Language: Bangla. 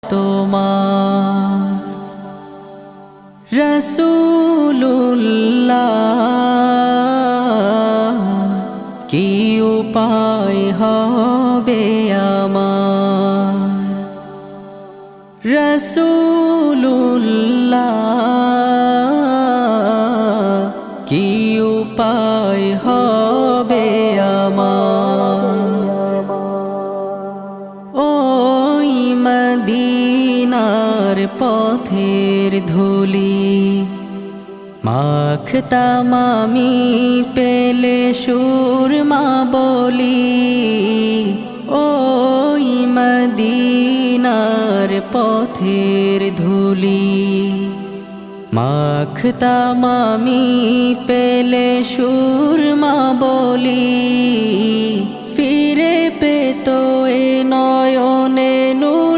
তোমার রাসূলুল্লাহ কি উপায় হবে আমার রাসূলুল্লাহ কি উপায় হবে আমার ওই মদিনার পথের ধুলি মাখতাম আমি পেলে সুরমা বলি ওই মদিনার পথের ধুলি মাখতাম আমি পেলে সুরমা বলি ফিরে পেতো এ নয়নে নূর